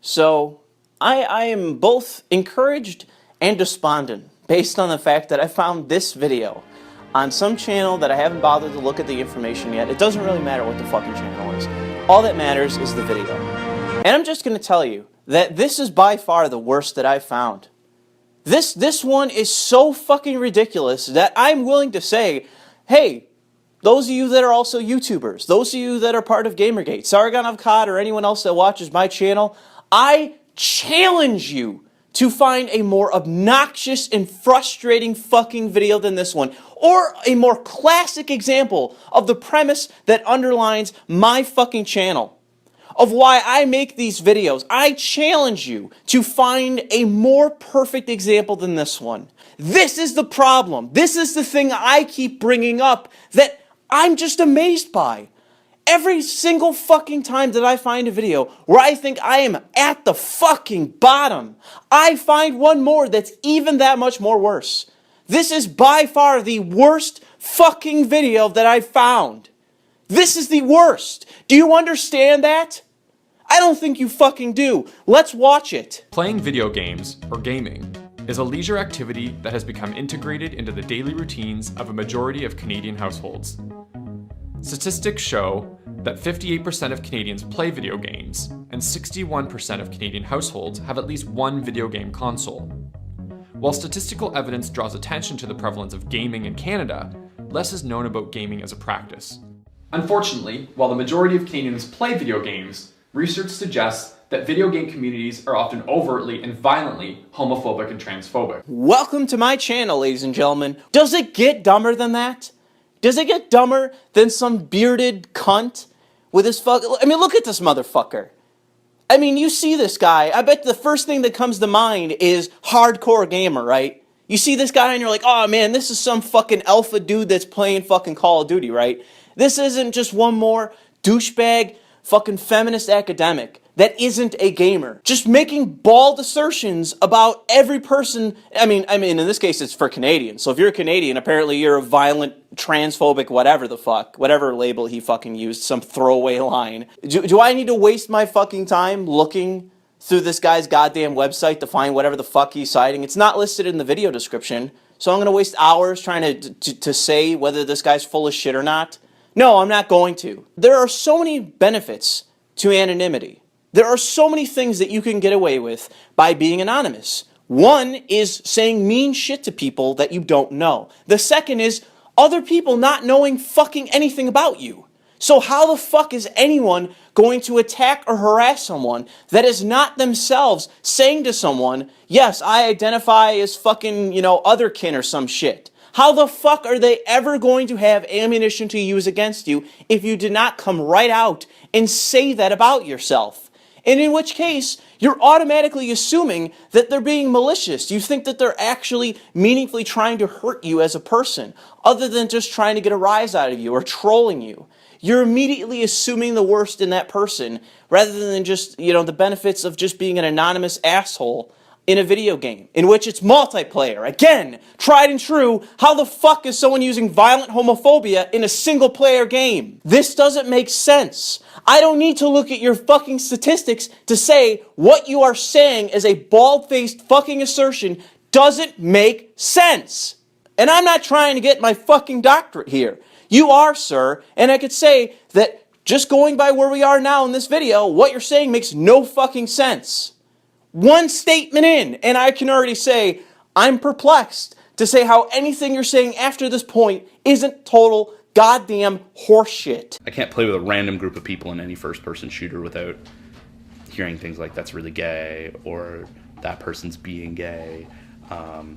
So I am both encouraged and despondent based on the fact that I found this video on some channel that I haven't bothered to look at the information yet. It doesn't really matter what the fucking channel is. All that matters is the video. And I'm just going to tell you that this is by far the worst that I've found. This one is so fucking ridiculous that I'm willing to say, hey, those of you that are also YouTubers, those of you that are part of Gamergate, Sargon of Cod, or anyone else that watches my channel, I challenge you to find a more obnoxious and frustrating fucking video than this one, or a more classic example of the premise that underlines my fucking channel, of why I make these videos. I challenge you to find a more perfect example than this one. This is the problem. This is the thing I keep bringing up that I'm just amazed by. Every single fucking time that I find a video where I think I am at the fucking bottom, I find one more that's even that much more worse. This is by far the worst fucking video that I've found. This is the worst. Do you understand that? I don't think you fucking do. Let's watch it. Playing video games, or gaming, is a leisure activity that has become integrated into the daily routines of a majority of Canadian households. Statistics show that 58% of Canadians play video games, and 61% of Canadian households have at least one video game console. While statistical evidence draws attention to the prevalence of gaming in Canada, less is known about gaming as a practice. Unfortunately, while the majority of Canadians play video games, research suggests that video game communities are often overtly and violently homophobic and transphobic. Welcome to my channel, ladies and gentlemen. Does it get dumber than that? Does it get dumber than some bearded cunt with his I mean, look at this motherfucker. I mean, you see this guy. I bet the first thing that comes to mind is hardcore gamer, right? You see this guy and you're like, oh man, this is some fucking alpha dude that's playing fucking Call of Duty, right? This isn't just one more douchebag fucking feminist academic that isn't a gamer, just making bald assertions about every person. I mean, in this case, it's for Canadians. So if you're a Canadian, apparently you're a violent, transphobic, whatever the fuck, whatever label he fucking used, some throwaway line. Do I need to waste my fucking time looking through this guy's goddamn website to find whatever the fuck he's citing? It's not listed in the video description, so I'm going to waste hours trying to say whether this guy's full of shit or not. No, I'm not going to. There are so many benefits to anonymity. There are so many things that you can get away with by being anonymous. One is saying mean shit to people that you don't know. The second is other people not knowing fucking anything about you. So how the fuck is anyone going to attack or harass someone that is not themselves saying to someone, yes, I identify as fucking, otherkin or some shit? How the fuck are they ever going to have ammunition to use against you if you did not come right out and say that about yourself? And in which case, you're automatically assuming that they're being malicious. You think that they're actually meaningfully trying to hurt you as a person, other than just trying to get a rise out of you or trolling you. You're immediately assuming the worst in that person, rather than just, the benefits of just being an anonymous asshole in a video game, in which it's multiplayer. Again, tried and true, how the fuck is someone using violent homophobia in a single-player game? This doesn't make sense. I don't need to look at your fucking statistics to say what you are saying as a bald-faced fucking assertion doesn't make sense. And I'm not trying to get my fucking doctorate here. You are, sir, and I could say that just going by where we are now in this video, what you're saying makes no fucking sense. One statement in, and I can already say, I'm perplexed to say how anything you're saying after this point isn't total goddamn horseshit. I can't play with a random group of people in any first-person shooter without hearing things like, that's really gay, or that person's being gay,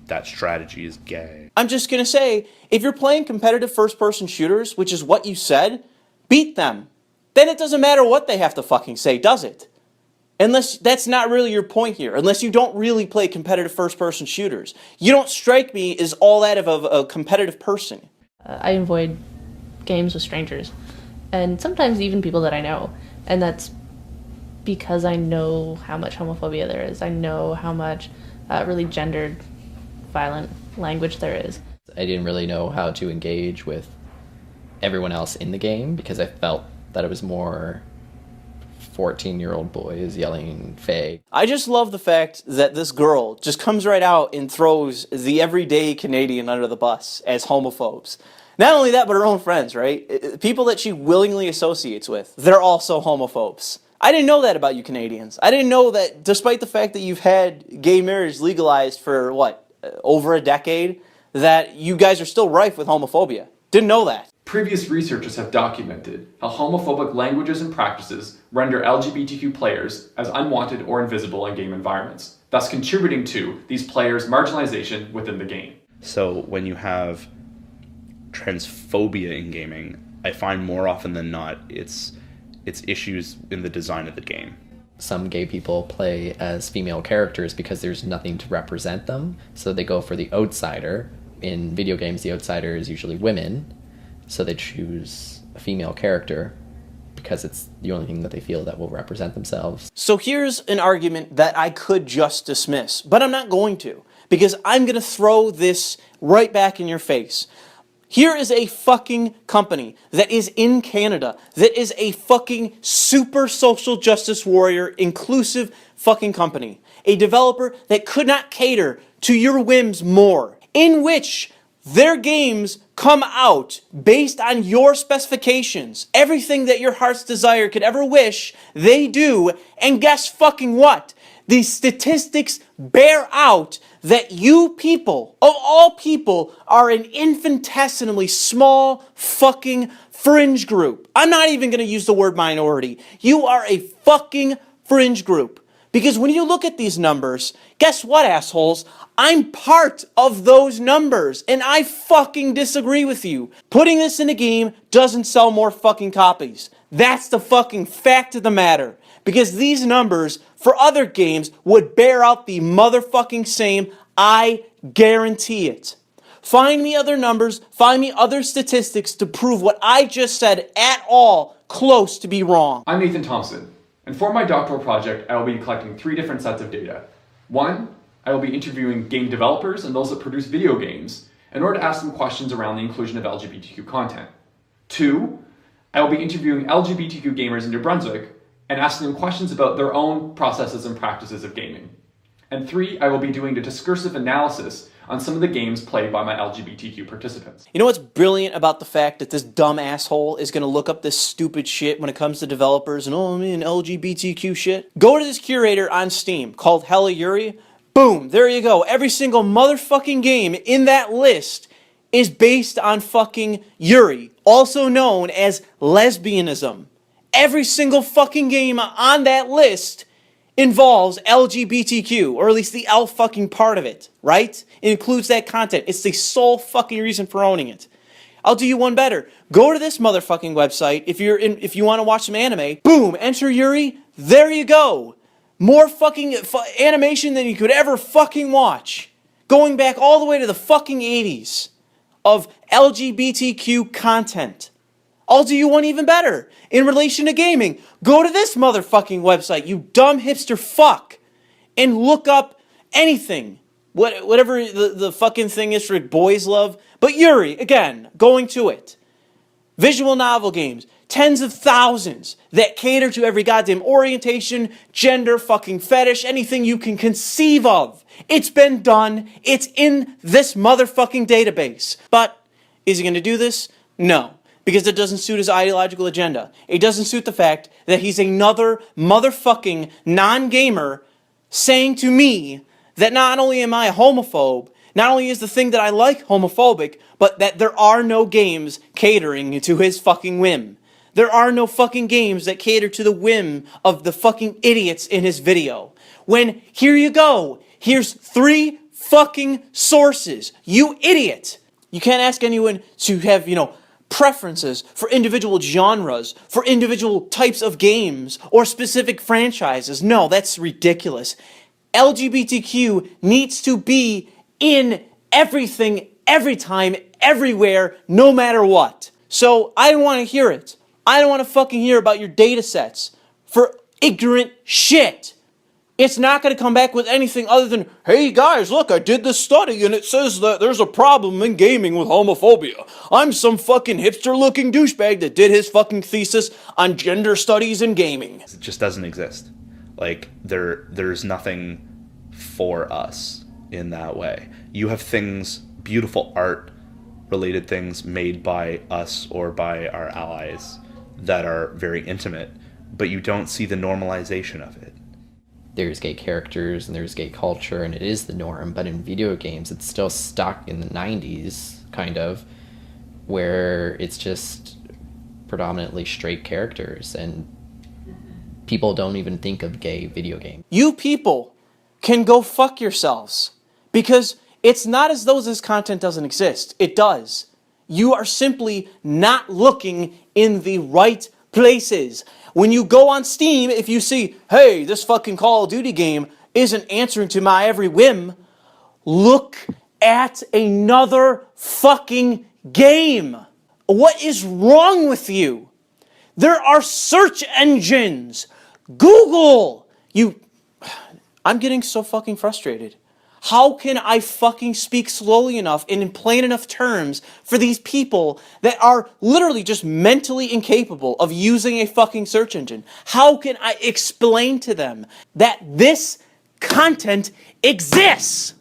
that strategy is gay. I'm just gonna say, if you're playing competitive first-person shooters, which is what you said, beat them. Then it doesn't matter what they have to fucking say, does it? Unless that's not really your point here. Unless you don't really play competitive first-person shooters. You don't strike me as all that of a competitive person. I avoid games with strangers. And sometimes even people that I know. And that's because I know how much homophobia there is. I know how much really gendered, violent language there is. I didn't really know how to engage with everyone else in the game because I felt that it was more 14-year-old boys yelling "fag." I just love the fact that this girl just comes right out and throws the everyday Canadian under the bus as homophobes. Not only that, but her own friends, right? People that she willingly associates with, they're also homophobes. I didn't know that about you Canadians. I didn't know that despite the fact that you've had gay marriage legalized for, over a decade, that you guys are still rife with homophobia. Didn't know that. Previous researchers have documented how homophobic languages and practices render LGBTQ players as unwanted or invisible in game environments, thus contributing to these players' marginalization within the game. So when you have transphobia in gaming, I find more often than not it's issues in the design of the game. Some gay people play as female characters because there's nothing to represent them, so they go for the outsider. In video games, the outsider is usually women, so they choose a female character because it's the only thing that they feel that will represent themselves. So here's an argument that I could just dismiss, but I'm not going to, because I'm going to throw this right back in your face. Here is a fucking company that is in Canada, that is a fucking super social justice warrior, inclusive fucking company. A developer that could not cater to your whims more, in which their games come out based on your specifications. Everything that your heart's desire could ever wish, they do. And guess fucking what? The statistics bear out that you people, of all people, are an infinitesimally small fucking fringe group. I'm not even going to use the word minority. You are a fucking fringe group. Because when you look at these numbers, guess what, assholes? I'm part of those numbers, and I fucking disagree with you. Putting this in a game doesn't sell more fucking copies. That's the fucking fact of the matter. Because these numbers for other games would bear out the motherfucking same. I guarantee it. Find me other numbers, find me other statistics to prove what I just said at all close to be wrong. I'm Nathan Thompson, and for my doctoral project, I will be collecting 3 different sets of data. 1, I will be interviewing game developers and those that produce video games in order to ask them questions around the inclusion of LGBTQ content. 2, I will be interviewing LGBTQ gamers in New Brunswick and asking them questions about their own processes and practices of gaming. And 3, I will be doing a discursive analysis on some of the games played by my LGBTQ participants. You know what's brilliant about the fact that this dumb asshole is going to look up this stupid shit when it comes to developers and, LGBTQ shit? Go to this curator on Steam called Hella Yuri. Boom, there you go. Every single motherfucking game in that list is based on fucking Yuri, also known as lesbianism. Every single fucking game on that list involves LGBTQ, or at least the L fucking part of it, right? It includes that content. It's the sole fucking reason for owning it. I'll do you one better. Go to this motherfucking website if you want to watch some anime. Boom, enter Yuri. There you go. More fucking animation than you could ever fucking watch. Going back all the way to the fucking 80s of LGBTQ content. I'll do you one even better. In relation to gaming, go to this motherfucking website, you dumb hipster fuck, and look up anything. Whatever the fucking thing is for boys love. But Yuri, again, going to it. Visual novel games, tens of thousands that cater to every goddamn orientation, gender, fucking fetish, anything you can conceive of. It's been done. It's in this motherfucking database. But is he going to do this? No. Because it doesn't suit his ideological agenda. It doesn't suit the fact that he's another motherfucking non-gamer saying to me that not only am I a homophobe, not only is the thing that I like homophobic, but that there are no games catering to his fucking whim. There are no fucking games that cater to the whim of the fucking idiots in his video. When, here you go, here's 3 fucking sources. You idiot. You can't ask anyone to have, preferences for individual genres, for individual types of games, or specific franchises. No, that's ridiculous. LGBTQ needs to be in everything, every time, everywhere, no matter what. So I don't want to hear it. I don't want to fucking hear about your data sets for ignorant shit. It's not going to come back with anything other than, hey guys, look, I did this study and it says that there's a problem in gaming with homophobia. I'm some fucking hipster-looking douchebag that did his fucking thesis on gender studies in gaming. It just doesn't exist. Like, there's nothing for us in that way. You have things, beautiful art related things made by us or by our allies that are very intimate, but you don't see the normalization of it. There's gay characters and there's gay culture and it is the norm, but in video games it's still stuck in the 90s, kind of, where it's just predominantly straight characters and people don't even think of gay video games. You people can go fuck yourselves, because it's not as though this content doesn't exist. It does. You are simply not looking in the right places. When you go on Steam, if you see, hey, this fucking Call of Duty game isn't answering to my every whim, look at another fucking game. What is wrong with you? There are search engines. Google. I'm getting so fucking frustrated. How can I fucking speak slowly enough and in plain enough terms for these people that are literally just mentally incapable of using a fucking search engine? How can I explain to them that this content exists?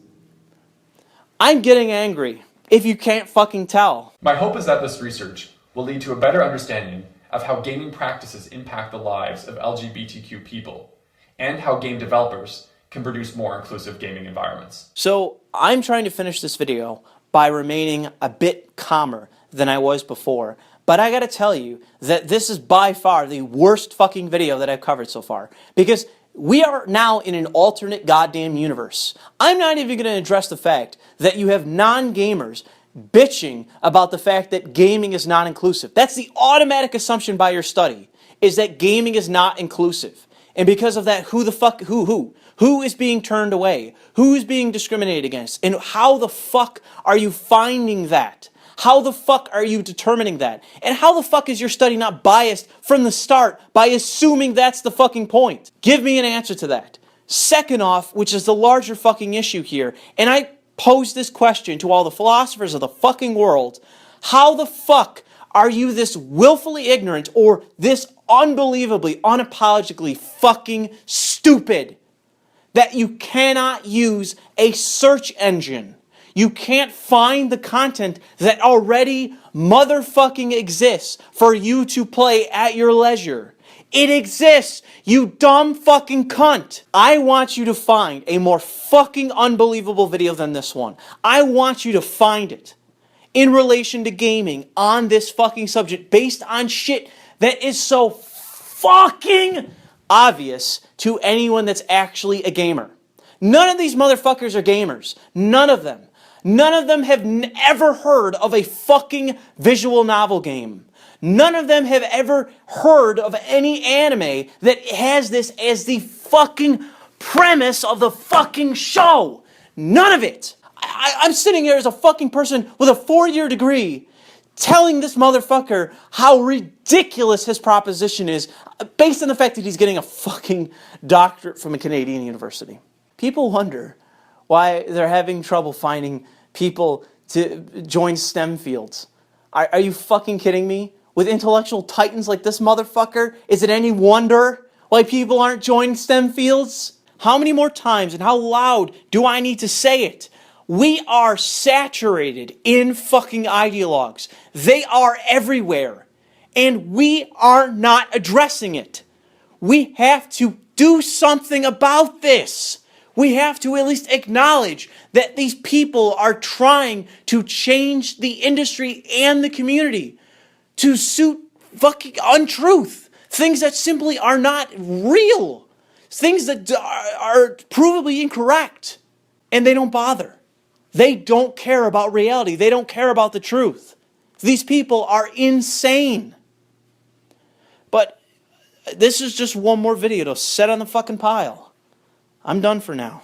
I'm getting angry, if you can't fucking tell. My hope is that this research will lead to a better understanding of how gaming practices impact the lives of LGBTQ people, and how game developers can produce more inclusive gaming environments. So I'm trying to finish this video by remaining a bit calmer than I was before. But I gotta tell you that this is by far the worst fucking video that I've covered so far. Because we are now in an alternate goddamn universe. I'm not even gonna address the fact that you have non-gamers bitching about the fact that gaming is not inclusive. That's the automatic assumption by your study, is that gaming is not inclusive. And because of that, who is being turned away? Who is being discriminated against? And how the fuck are you finding that? How the fuck are you determining that? And how the fuck is your study not biased from the start by assuming that's the fucking point? Give me an answer to that. Second off, which is the larger fucking issue here, and I pose this question to all the philosophers of the fucking world, how the fuck are you this willfully ignorant or this unbelievably, unapologetically fucking stupid that you cannot use a search engine? You can't find the content that already motherfucking exists for you to play at your leisure. It exists, you dumb fucking cunt. I want you to find a more fucking unbelievable video than this one. I want you to find it in relation to gaming on this fucking subject based on shit that is so fucking obvious to anyone that's actually a gamer. None of these motherfuckers are gamers. None of them. None of them have ever heard of a fucking visual novel game. None of them have ever heard of any anime that has this as the fucking premise of the fucking show. None of it. I'm sitting here as a fucking person with a 4-year degree telling this motherfucker how ridiculous his proposition is based on the fact that he's getting a fucking doctorate from a Canadian university. People wonder why they're having trouble finding people to join STEM fields. Are you fucking kidding me? With intellectual titans like this motherfucker, is it any wonder why people aren't joining STEM fields? How many more times and how loud do I need to say it? We are saturated in fucking ideologues. They are everywhere. And we are not addressing it. We have to do something about this. We have to at least acknowledge that these people are trying to change the industry and the community to suit fucking untruth. Things that simply are not real. Things that are provably incorrect. And they don't bother. They don't care about reality. They don't care about the truth. These people are insane. But this is just one more video to set on the fucking pile. I'm done for now.